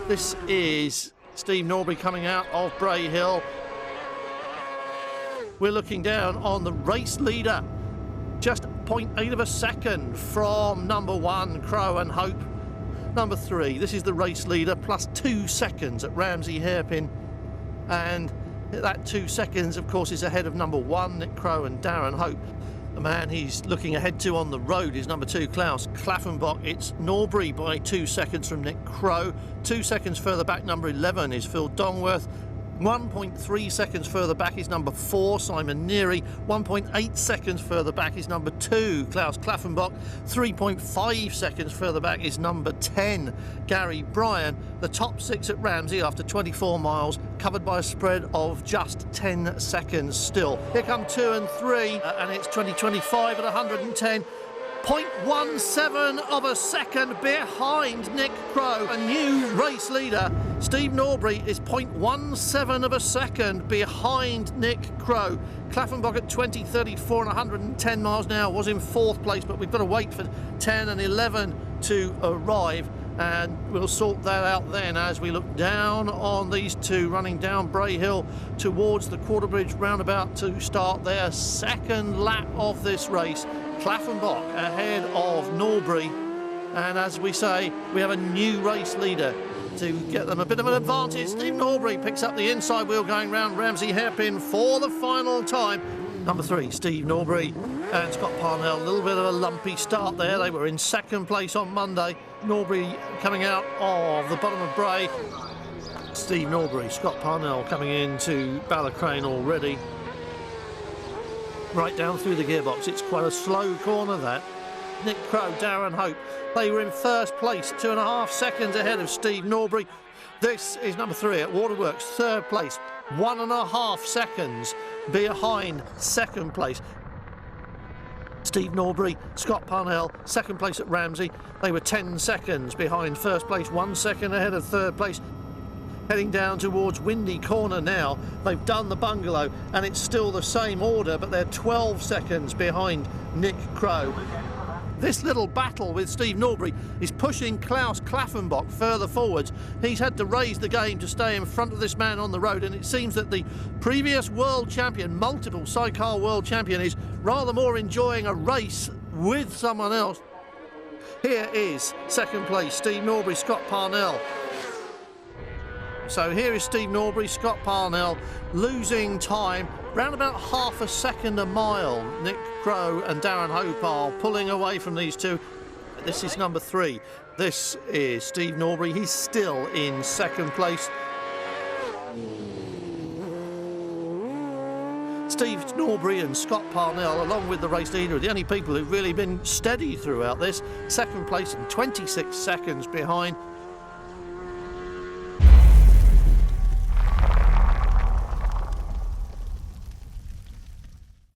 This is Steve Norbury coming out of Bray Hill. We're looking down on the race leader, just 0.8 of a second from number 1, Crowe and Hope. Number 3, this is the race leader, plus 2 seconds at Ramsey Hairpin. And that 2 seconds, of course, is ahead of number 1, Nick Crowe and Darren Hope. The man he's looking ahead to on the road is number 2, Klaus Klaffenbach. It's Norbury by 2 seconds from Nick Crowe. 2 seconds further back, number 11 is Phil Dongworth. 1.3 seconds further back is number 4, Simon Neary. 1.8 seconds further back is number 2, Klaus Klaffenbach. 3.5 seconds further back is number 10, Gary Bryan. The top 6 at Ramsey after 24 miles, covered by a spread of just 10 seconds still. Here come 2 and 3, and it's 2025 at 110. 0.17 of a second behind Nick Crowe. A new race leader, Steve Norbury, is 0.17 of a second behind Nick Crowe. Klaffenbach at 20:34 and 110 miles an hour was in 4th place, but we've got to wait for 10 and 11 to arrive, and we'll sort that out then as we look down on these two running down Bray Hill towards the Quarterbridge roundabout to start their second lap of this race. Klaffenbach ahead of Norbury, and as we say, we have a new race leader to get them a bit of an advantage. Steve Norbury picks up the inside wheel going round Ramsey Hairpin for the final time. Number 3, Steve Norbury and Scott Parnell. A little bit of a lumpy start there. They were in 2nd place on Monday. Norbury coming out of the bottom of Bray. Steve Norbury, Scott Parnell coming into Ballacrane already. Right down through the gearbox. It's quite a slow corner, that. Nick Crowe, Darren Hope. They were in 1st place, 2.5 seconds ahead of Steve Norbury. This is number 3 at Waterworks, 3rd place, 1.5 seconds behind 2nd place. Steve Norbury, Scott Parnell, 2nd place at Ramsey. They were 10 seconds behind 1st place, 1 second ahead of 3rd place. Heading down towards Windy Corner now. They've done the bungalow and it's still the same order, but they're 12 seconds behind Nick Crowe. This little battle with Steve Norbury is pushing Klaus Klaffenbach further forwards. He's had to raise the game to stay in front of this man on the road, and it seems that the previous world champion, multiple sidecar world champion, is rather more enjoying a race with someone else. Here is 2nd place, Steve Norbury, Scott Parnell. So here is Steve Norbury, Scott Parnell losing time, round about 0.5 seconds a mile. Nick Crowe and Darren Hope are pulling away from these two. This is number 3. This is Steve Norbury. He's still in 2nd place. Steve Norbury and Scott Parnell, along with the race leader, are the only people who've really been steady throughout this. 2nd place and 26 seconds behind